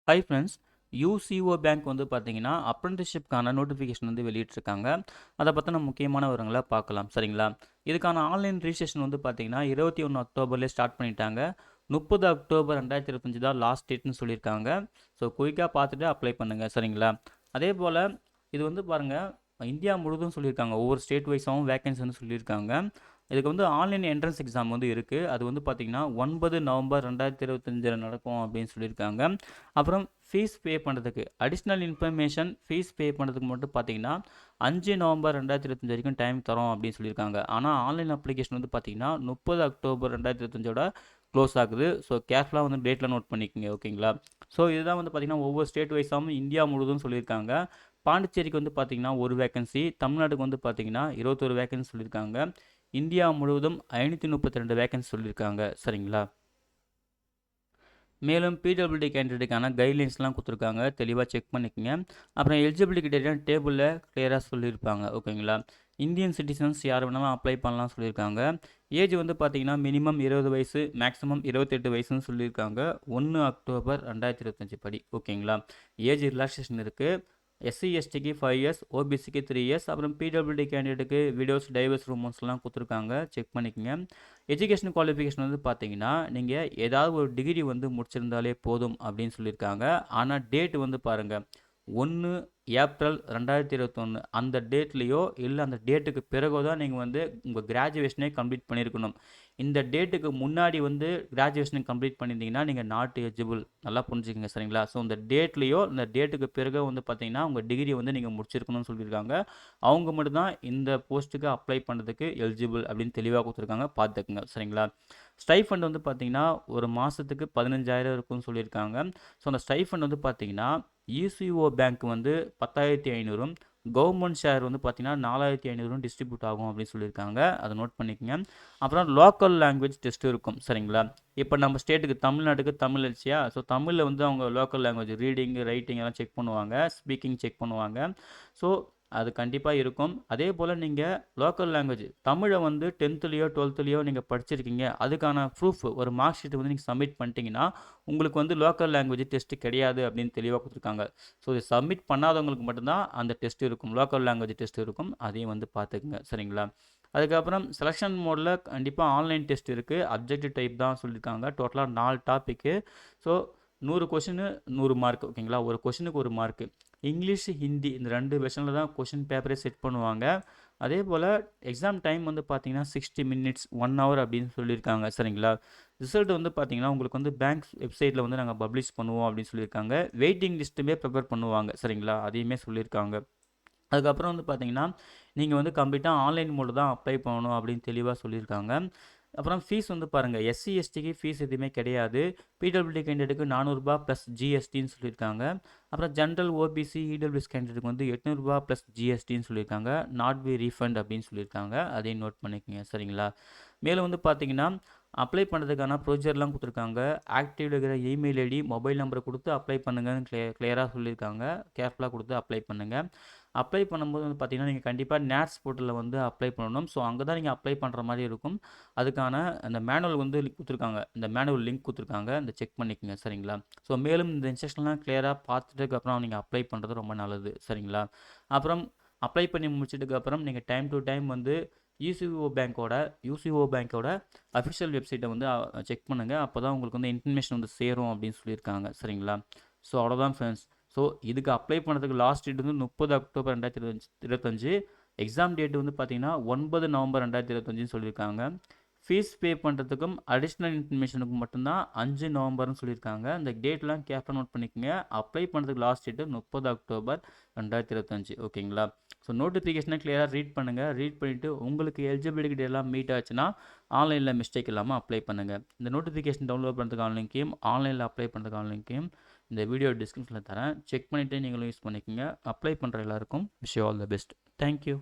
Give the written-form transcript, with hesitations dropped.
Hi friends, UCO bank வந்து பார்த்தீங்கன்னா அப்ரெண்டிஸ்ஷிப்கான notification வந்து வெளியிட்டிருக்காங்க. அதை பற்றின முக்கியமான விவரங்களை பார்க்கலாம். சரிங்களா? இதுக்கான ஆன்லைன் ரிஜிஸ்ட்ரேஷன் வந்து பார்த்தீங்கன்னா 21 அக்டோபர்லேயே ஸ்டார்ட் பண்ணிட்டாங்க. 30 அக்டோபர் 2025 தான் லாஸ்ட் டேட்னு சொல்லியிருக்காங்க. ஸோ குயிக்காக பார்த்துட்டு அப்ளை பண்ணுங்கள். சரிங்களா? அதே போல் இது வந்து பாருங்கள், இந்தியா முழுவதும் சொல்லியிருக்காங்க. ஒவ்வொரு ஸ்டேட் வைஸாகவும் வேகன்சி வந்து சொல்லியிருக்காங்க. இதுக்கு வந்து ஆன்லைன் என்ட்ரன்ஸ் எக்ஸாம் வந்து இருக்குது. அது வந்து பார்த்திங்கன்னா 9 நவம்பர் 2025 நடக்கும் அப்படின்னு சொல்லியிருக்காங்க. அப்புறம் ஃபீஸ் பே பண்ணுறதுக்கு அடிஷ்னல் இன்ஃபர்மேஷன் ஃபீஸ் பே பண்ணுறதுக்கு மட்டும் பார்த்தீங்கன்னா 5 நவம்பர் 2025 வரைக்கும் டைம் தரோம் அப்படின்னு சொல்லியிருக்காங்க. ஆனால் ஆன்லைன் அப்ளிகேஷன் வந்து பார்த்தீங்கன்னா 30 அக்டோபர் 2025 க்ளோஸ் ஆகுது. ஸோ கேர்ஃபுல்லாக வந்து டேட்டில் நோட் பண்ணிக்கோங்க. ஓகேங்களா? ஸோ இதுதான் வந்து பார்த்திங்கன்னா ஒவ்வொரு ஸ்டேட் வைஸாகவும் இந்தியா முழுவதும் சொல்லியிருக்காங்க. பாண்டிச்சேரிக்கு வந்து பார்த்திங்கன்னா ஒரு வேகன்சி, தமிழ்நாட்டுக்கு வந்து பார்த்திங்கன்னா 21 வேகன்சி சொல்லியிருக்காங்க. இந்தியா முழுவதும் 532 வேகன்சி சொல்லியிருக்காங்க. சரிங்களா? மேலும் பிடபிள்யூடி கேண்டிடேட்டுக்கான கைட்லைன்ஸ்லாம் கொடுத்துருக்காங்க. தெளிவாக செக் பண்ணிக்கோங்க. அப்புறம் எலிஜிபிலிட்டி கிட்டே டேபிளில் கிளியராக சொல்லியிருப்பாங்க. ஓகேங்களா? இந்தியன் சிட்டிசன்ஸ் யார் வேணாலும் அப்ளை பண்ணலாம் சொல்லியிருக்காங்க. ஏஜ் வந்து பார்த்தீங்கன்னா மினிமம் 20 வயசு, மேக்ஸிமம் 28 வயசுன்னு சொல்லியிருக்காங்க. 1 அக்டோபர் 2025 படி. ஓகேங்களா? ஏஜ் ரிலாக்ஸேஷன் இருக்குது. எஸ்சி எஸ்டிக்கு 5 இயர்ஸ், ஓபிசிக்கு 3 இயர்ஸ், அப்புறம் பிடபிள்யூடி கேண்டிடேட்டுக்கு விடோஸ் டைவர்ஸ் ரூமர்ஸ்லாம் கொடுத்துருக்காங்க. செக் பண்ணிக்கோங்க. எஜுகேஷன் குவாலிஃபிகேஷன் வந்து பார்த்தீங்கன்னா நீங்கள் ஏதாவது ஒரு டிகிரி வந்து முடிச்சிருந்தாலே போதும் அப்படின்னு சொல்லியிருக்காங்க. ஆனால் டேட் வந்து பாருங்கள், 1 ஏப்ரல் 2021 அந்த டேட்லேயோ இல்லை அந்த டேட்டுக்கு பிறகோ தான் நீங்கள் வந்து உங்கள் கிராஜுவேஷனே கம்ப்ளீட் பண்ணியிருக்கணும். இந்த டேட்டுக்கு முன்னாடி வந்து கிராஜுவேஷன் கம்ப்ளீட் பண்ணியிருந்தீங்கன்னா நீங்கள் நாட் எலிஜிபிள். நல்லா புரிஞ்சுக்கங்க. சரிங்களா? ஸோ இந்த டேட்லேயோ இந்த டேட்டுக்கு பிறகு வந்து பார்த்தீங்கன்னா உங்கள் டிகிரி வந்து நீங்கள் முடிச்சிருக்கணும்னு சொல்லியிருக்காங்க. அவங்க மட்டும்தான் இந்த போஸ்ட்டுக்கு அப்ளை பண்ணுறதுக்கு எலிஜிபிள் அப்படின்னு தெளிவாக கொடுத்துருக்காங்க. பார்த்துக்குங்க. சரிங்களா? ஸ்டைஃபண்ட் வந்து பார்த்தீங்கன்னா ஒரு மாதத்துக்கு 15,000 இருக்குன்னு சொல்லியிருக்காங்க. ஸோ அந்த ஸ்டைஃபண்ட் வந்து பார்த்தீங்கன்னா யூசிஓ பேங்க் வந்து 10,500, கவர்மெண்ட் ஷேர் வந்து பார்த்தீங்கன்னா 4,500 டிஸ்ட்ரிபியூட் ஆகும் அப்படின்னு சொல்லியிருக்காங்க. அதை நோட் பண்ணிக்கங்க. அப்புறம் லோக்கல் லாங்குவேஜ் டெஸ்ட் இருக்கும். சரிங்களா? இப்போ நம்ம ஸ்டேட்டுக்கு தமிழ்நாட்டுக்கு தமிழ் இருந்துச்சியா, ஸோ தமிழில் வந்து அவங்க லோக்கல் லாங்குவேஜ் ரீடிங் ரைட்டிங் எல்லாம் செக் பண்ணுவாங்க, ஸ்பீக்கிங் செக் பண்ணுவாங்க. ஸோ அது கண்டிப்பாக இருக்கும். அதே போல் நீங்கள் லோக்கல் லாங்குவேஜ் தமிழை வந்து 10th 12th நீங்கள் படிச்சிருக்கீங்க, அதுக்கான ப்ரூஃப் ஒரு மார்க் ஷீட் வந்து நீங்கள் சப்மிட் பண்ணிட்டீங்கன்னா உங்களுக்கு வந்து லோக்கல் லாங்குவேஜ் டெஸ்ட் கிடையாது அப்படின்னு தெளிவாக கொடுத்துருக்காங்க. ஸோ இது சப்மிட் பண்ணாதவங்களுக்கு மட்டும்தான் அந்த டெஸ்ட் இருக்கும், லோக்கல் லாங்குவேஜ் டெஸ்ட் இருக்கும். அதையும் வந்து பார்த்துக்குங்க. சரிங்களா? அதுக்கப்புறம் செலெக்ஷன் மோடில் கண்டிப்பாக ஆன்லைன் டெஸ்ட் இருக்குது. அப்ஜெக்டிவ் டைப் தான் சொல்லியிருக்காங்க. டோட்டலாக 4 டாப்பிக்கு. So 100 question 100 mark. ஓகேங்களா? ஒரு கொஷினுக்கு 1 மார்க்கு. இங்கிலீஷ், ஹிந்தி இந்த 2 வெர்ஷனில் தான் கொஷின் பேப்பரே செட் பண்ணுவாங்க. அதே போல் எக்ஸாம் டைம் வந்து பார்த்தீங்கன்னா 60 minutes 1 hour அப்படின்னு சொல்லியிருக்காங்க. சரிங்களா? ரிசல்ட் வந்து பார்த்தீங்கன்னா உங்களுக்கு வந்து பேங்க் வெப்சைட்டில் வந்து நாங்கள் பப்ளிஷ் பண்ணுவோம் அப்படின்னு சொல்லியிருக்காங்க. வெயிட்டிங் லிஸ்ட்டுமே ப்ரிப்பேர் பண்ணுவாங்க. சரிங்களா? அதையுமே சொல்லியிருக்காங்க. அதுக்கப்புறம் வந்து பார்த்தீங்கன்னா நீங்கள் வந்து கம்ப்ளீட்டாக ஆன்லைன் மோடில் தான் அப்ளை பண்ணணும் அப்படின்னு தெளிவாக சொல்லியிருக்காங்க. அப்புறம் ஃபீஸ் வந்து பாருங்கள், எஸ்சி எஸ்டிக்கு ஃபீஸ் எதுவுமே கிடையாது. பிடபிள்யூடி கேண்டிடேட்டுக்கு 400 ப்ளஸ் ஜிஎஸ்டின்னு சொல்லியிருக்காங்க. அப்புறம் ஜென்ரல் ஓபிசி இடபிள்யூஎஸ் கேண்டிடேட்டுக்கு வந்து 800 ப்ளஸ் ஜிஎஸ்டின்னு சொல்லியிருக்காங்க. நாட் பி ரீஃபண்ட் அப்படின்னு சொல்லியிருக்காங்க. அதையும் நோட் பண்ணிக்கோங்க. சரிங்களா? மேலும் வந்து பார்த்தீங்கன்னா அப்ளை பண்ணுறதுக்கான ப்ரொசீஜர்லாம் கொடுத்துருக்காங்க. ஆக்டிவில் இருக்கிற இமெயில் ஐடி மொபைல் நம்பரை கொடுத்து அப்ளை பண்ணுங்கன்னு கிளியராக சொல்லியிருக்காங்க. கேர்ஃபுல்லாக கொடுத்து அப்ளை பண்ணுங்கள். அப்ளை பண்ணும்போது வந்து பார்த்தீங்கன்னா நீங்கள் கண்டிப்பாக நேட்ஸ் போர்ட்டலில் வந்து அப்ளை பண்ணணும். ஸோ அங்கே தான் நீங்கள் அப்ளை பண்ணுற மாதிரி இருக்கும். அதுக்கான அந்த மேனுவல் வந்து கொடுத்துருக்காங்க, இந்த மேனுவல் லிங்க் கொடுத்துருக்காங்க, இந்த செக் பண்ணிக்கோங்க. சரிங்களா? ஸோ மேலும் இந்த இன்ஸ்ட்ரக்ஷன்லாம் கிளியராக பார்த்துட்டதுக்கப்புறம் நீங்கள் அப்ளை பண்ணுறது ரொம்ப நல்லது. சரிங்களா? அப்புறம் அப்ளை பண்ணி முடிச்சதுக்கப்புறம் நீங்கள் டைம் டு டைம் வந்து யூசிஓ பேங்க்கோட அஃபிஷியல் வெப்சைட்டை வந்து செக் பண்ணுங்கள். அப்போ தான் உங்களுக்கு வந்து இன்ஃபர்மேஷன் வந்து சேரும் அப்படின்னு சொல்லியிருக்காங்க. சரிங்களா? ஸோ அவ்வளோதான் ஃப்ரெண்ட்ஸ். ஸோ இதுக்கு அப்ளை பண்ணுறதுக்கு லாஸ்ட் டேட் வந்து 30 அக்டோபர் 2025. எக்ஸாம் டேட் வந்து பார்த்தீங்கன்னா 9 நவம்பர் 2025 சொல்லியிருக்காங்க. ஃபீஸ் பே பண்ணுறதுக்கும் அடிஷ்னல் இன்ஃபர்மேஷனுக்கும் மட்டும்தான் 5 நவம்பர்னு சொல்லியிருக்காங்க. இந்த டேட்லாம் கேர்ஃபுல்லாக நோட் பண்ணிக்கோங்க. அப்ளை பண்ணுறதுக்கு லாஸ்ட் டேட்டு 30 அக்டோபர் 2025. ஓகேங்களா? ஸோ நோட்டிஃபிகேஷனை கிளியராக ரீட் பண்ணுங்கள். ரீட் பண்ணிவிட்டு உங்களுக்கு எலிஜிபிலிட்டி எல்லாம் மீட் ஆச்சுன்னா ஆன்லைனில் மிஸ்டேக் இல்லாமல் அப்ளை பண்ணுங்கள். இந்த நோட்டிஃபிகேஷன் டவுன்லோட் பண்ணுறதுக்கான லிங்க்கையும் ஆன்லைனில் அப்ளை பண்ணுறதுக்கான லிங்க்கையும் இந்த வீடியோ டிஸ்கிரிப்ஷனில் தரேன். செக் பண்ணிவிட்டு நீங்களும் யூஸ் பண்ணிக்கோங்க. அப்ளை பண்ணுற எல்லாருக்கும் wish you all the best. Thank you.